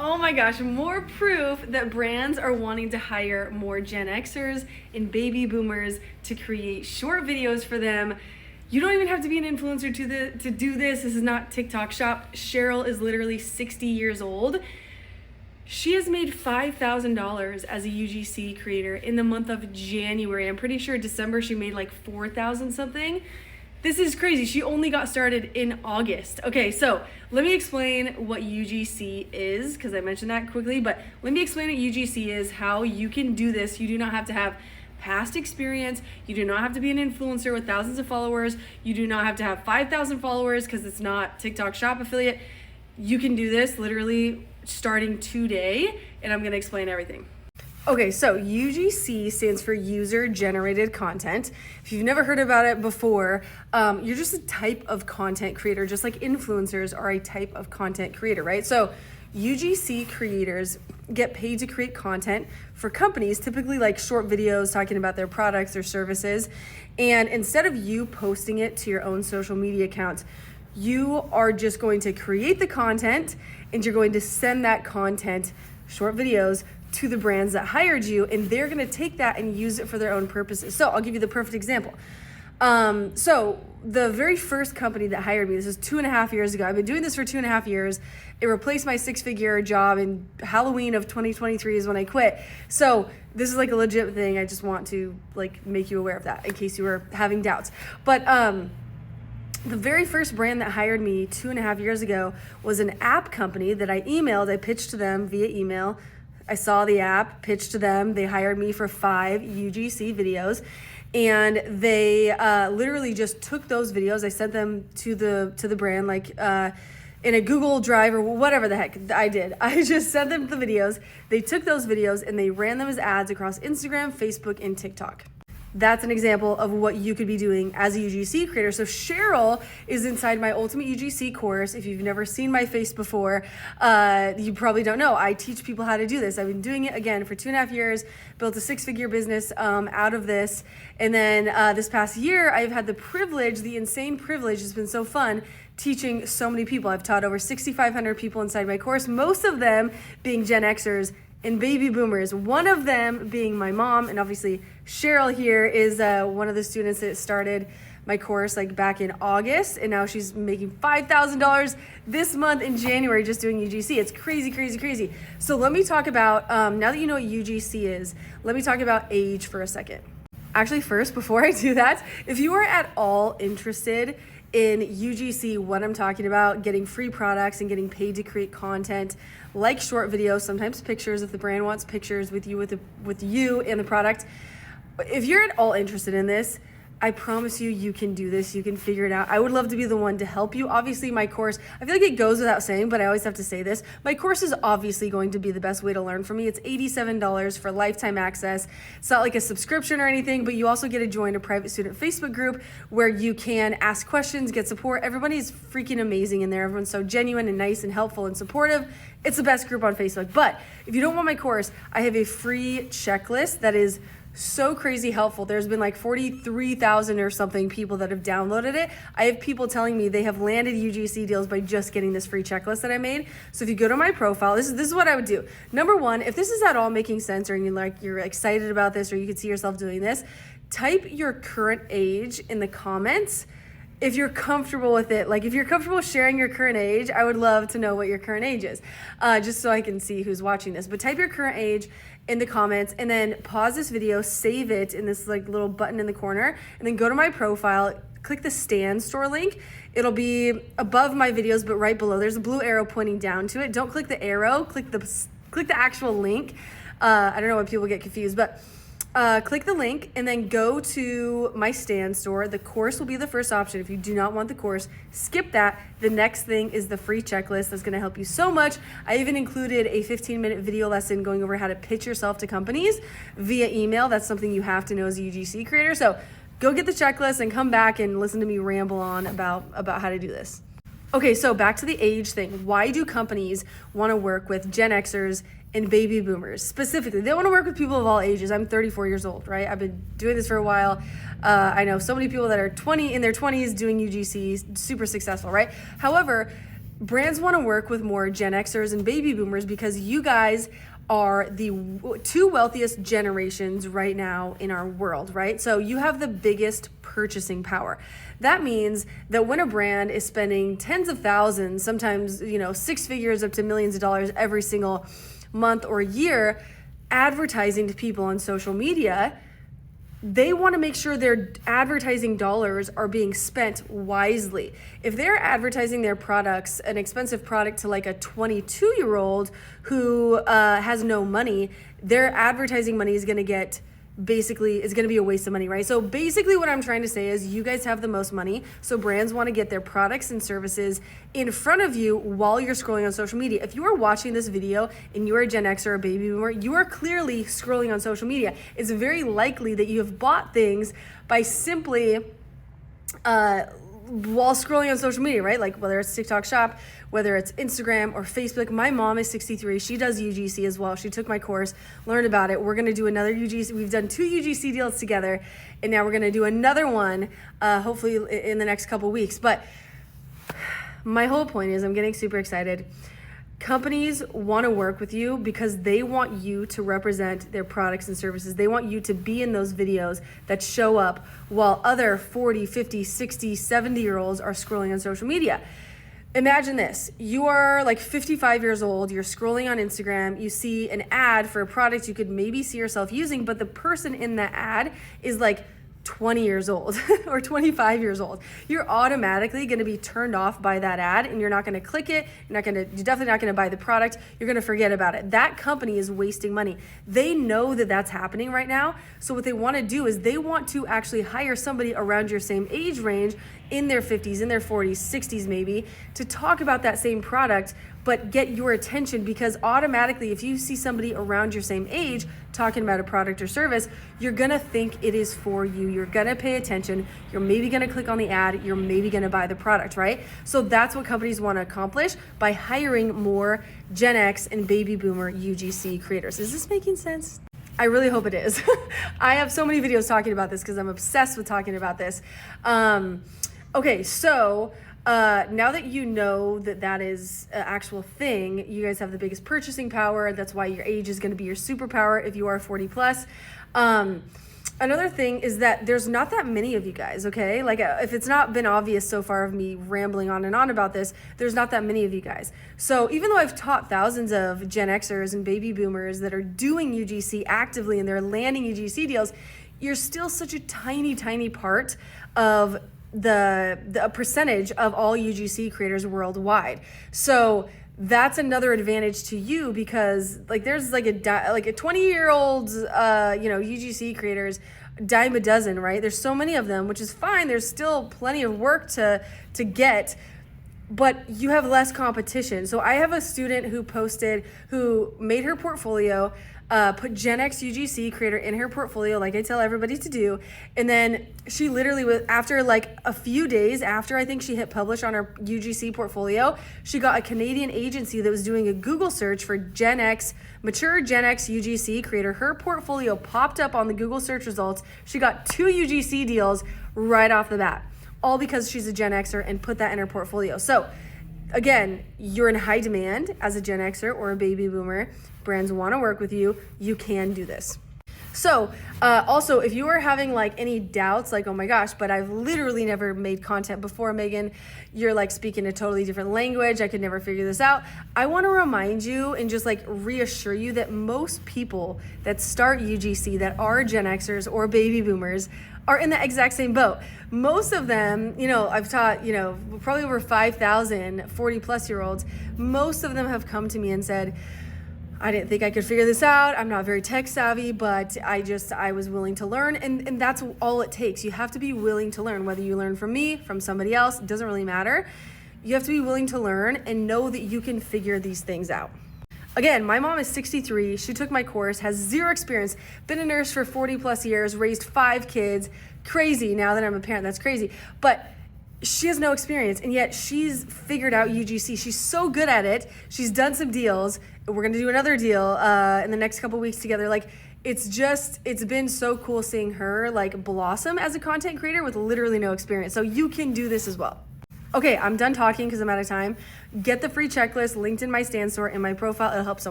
Oh my gosh, more proof that brands are wanting to hire more Gen Xers and baby boomers to create short videos for them. You don't even have to be an influencer to do this. This is not TikTok shop. Cheryl is literally 60 years old. She has made $5,000 as a UGC creator in the month of January. I'm pretty sure December she made like 4,000 something. This is crazy. She only got started in August. Okay, so let me explain what UGC is, because I mentioned that quickly, but let me explain what UGC is, how you can do this. You do not have to have past experience. You do not have to be an influencer with thousands of followers. You do not have to have 5,000 followers because it's not TikTok shop affiliate. You can do this literally starting today, and I'm gonna explain everything. Okay, so UGC stands for User Generated Content. If you've never heard about it before, you're just a type of content creator, just like influencers are a type of content creator, right? So UGC creators get paid to create content for companies, typically like short videos talking about their products or services. And instead of you posting it to your own social media accounts, you are just going to create the content and you're going to send that content, short videos, to the brands that hired you, and they're gonna take that and use it for their own purposes. So I'll give you the perfect example. So the very first company that hired me, this was 2.5 years ago. I've been doing this for 2.5 years. It replaced my 6-figure job in Halloween of 2023 is when I quit. So this is like a legit thing. I just want to like make you aware of that in case you were having doubts. But the very first brand that hired me 2.5 years ago was an app company that I emailed. I pitched to them via email. I saw the app, pitched to them. They hired me for 5 UGC videos, and they literally just took those videos. I sent them to the brand like in a Google Drive or whatever the heck I did. I just sent them the videos. They took those videos and they ran them as ads across Instagram, Facebook, and TikTok. That's an example of what you could be doing as a UGC creator. So Cheryl is inside my Ultimate UGC course. If you've never seen my face before, you probably don't know. I teach people how to do this. I've been doing it again for 2.5 years, built a 6-figure business out of this. And then this past year, I've had the privilege, the insane privilege, it's been so fun, teaching so many people. I've taught over 6,500 people inside my course, most of them being Gen Xers and baby boomers, one of them being my mom. And obviously Cheryl here is one of the students that started my course like back in August, and now she's making $5,000 this month in January just doing UGC. It's crazy, crazy, crazy. So let me talk about, now that you know what UGC is, let me talk about age for a second. Actually, first, before I do that, if you are at all interested in UGC, what I'm talking about, getting free products and getting paid to create content like short videos, sometimes pictures if the brand wants pictures with you and the product. If you're at all interested in this, I promise you, you can do this. You can figure it out. I would love to be the one to help you. Obviously, my course, I feel like it goes without saying, but I always have to say this. My course is obviously going to be the best way to learn from me. It's $87 for lifetime access. It's not like a subscription or anything, but you also get to join a private student Facebook group where you can ask questions, get support. Everybody's freaking amazing in there. Everyone's so genuine and nice and helpful and supportive. It's the best group on Facebook. But if you don't want my course, I have a free checklist that is so crazy helpful. There's been like 43,000 or something people that have downloaded it. I have people telling me they have landed UGC deals by just getting this free checklist that I made. So if you go to my profile, this is what I would do. Number one, if this is at all making sense or you're excited about this or you could see yourself doing this, type your current age in the comments. If you're comfortable with it, like if you're comfortable sharing your current age, I would love to know what your current age is, just so I can see who's watching this. But type your current age in the comments and then pause this video, save it in this like little button in the corner, and then go to my profile, click the Stan Store link. It'll be above my videos, but right below. There's a blue arrow pointing down to it. Don't click the arrow, click the actual link. I don't know why people get confused, but click the link and then go to my Stan Store. The course will be the first option. If you do not want the course, skip that. The next thing is the free checklist that's going to help you so much. I even included a 15-minute video lesson going over how to pitch yourself to companies via email. That's something you have to know as a UGC creator. So go get the checklist and come back and listen to me ramble on about how to do this. Okay, so back to the age thing. Why do companies want to work with Gen Xers and baby boomers specifically? They want to work with people of all ages. I'm 34 years old, right? I've been doing this for a while. I know so many people that are in their 20s doing UGC, super successful, right? However, brands want to work with more Gen Xers and baby boomers because you guys are the two wealthiest generations right now in our world, right? So you have the biggest purchasing power. That means that when a brand is spending tens of thousands, sometimes, six figures up to millions of dollars every single month or year, advertising to people on social media, they want to make sure their advertising dollars are being spent wisely. If they're advertising their products, an expensive product, to like a 22-year-old who has no money, their advertising money is going to be a waste of money, right? So basically what I'm trying to say is you guys have the most money, so brands want to get their products and services in front of you while you're scrolling on social media. If you are watching this video and you are a Gen X or a baby boomer, you are clearly scrolling on social media. It's very likely that you have bought things by simply while scrolling on social media, right? Like whether it's TikTok Shop, whether it's Instagram or Facebook. My mom is 63. She does UGC as well. She took my course, learned about it. We're going to do another UGC. We've done 2 UGC deals together, and now we're going to do another one, hopefully in the next couple weeks. But my whole point is I'm getting super excited. Companies want to work with you because they want you to represent their products and services. They want you to be in those videos that show up while other 40, 50, 60, 70-year-olds are scrolling on social media. Imagine this. You are like 55 years old. You're scrolling on Instagram. You see an ad for a product you could maybe see yourself using, but the person in that ad is like 20 years old or 25 years old. You're automatically going to be turned off by that ad, and you're not going to click it. You're definitely not going to buy the product. You're going to forget about it. That company is wasting money. They know that that's happening right now. So what they want to do is they want to actually hire somebody around your same age range, in their 50s, in their 40s, 60s maybe, to talk about that same product, but get your attention, because automatically if you see somebody around your same age talking about a product or service, you're gonna think it is for you. You're gonna pay attention. You're maybe gonna click on the ad. You're maybe gonna buy the product, right? So that's what companies wanna accomplish by hiring more Gen X and baby boomer UGC creators. Is this making sense? I really hope it is. I have so many videos talking about this because I'm obsessed with talking about this. Okay, so now that you know that is an actual thing, you guys have the biggest purchasing power. That's why your age is going to be your superpower if you are 40 plus. Another thing is that there's not that many of you guys, okay? Like if it's not been obvious so far of me rambling on and on about this, there's not that many of you guys. So even though I've taught thousands of Gen Xers and baby boomers that are doing UGC actively and they're landing UGC deals, you're still such a tiny, tiny part of the percentage of all UGC creators worldwide. So that's another advantage to you, because like there's like a 20-year-old UGC creators, dime a dozen, right? There's so many of them, which is fine. There's still plenty of work to get, but you have less competition. So I have a student who made her portfolio, put Gen X UGC creator in her portfolio, like I tell everybody to do. And then she literally, after like a few days after I think she hit publish on her UGC portfolio, she got a Canadian agency that was doing a Google search for mature Gen X UGC creator. Her portfolio popped up on the Google search results. She got 2 UGC deals right off the bat, all because she's a Gen Xer and put that in her portfolio. So again, you're in high demand as a Gen Xer or a baby boomer. Brands want to work with you. You can do this. So also, if you are having like any doubts, like, oh my gosh, but I've literally never made content before, Megan, you're like speaking a totally different language, I could never figure this out. I want to remind you and just like reassure you that most people that start UGC that are Gen Xers or baby boomers are in the exact same boat. Most of them, I've taught, probably over 5,000 40 plus year olds. Most of them have come to me and said, I didn't think I could figure this out. I'm not very tech savvy, but I was willing to learn. And that's all it takes. You have to be willing to learn, whether you learn from me, from somebody else, it doesn't really matter. You have to be willing to learn and know that you can figure these things out. Again, my mom is 63. She took my course, has 0 experience, been a nurse for 40 plus years, raised 5 kids. Crazy. Now that I'm a parent, that's crazy. But she has no experience, and yet she's figured out UGC. She's so good at it. She's done some deals. We're going to do another deal in the next couple weeks together. Like, it's been so cool seeing her like blossom as a content creator with literally no experience. So you can do this as well. Okay, I'm done talking because I'm out of time. Get the free checklist linked in my stand store in my profile. It'll help so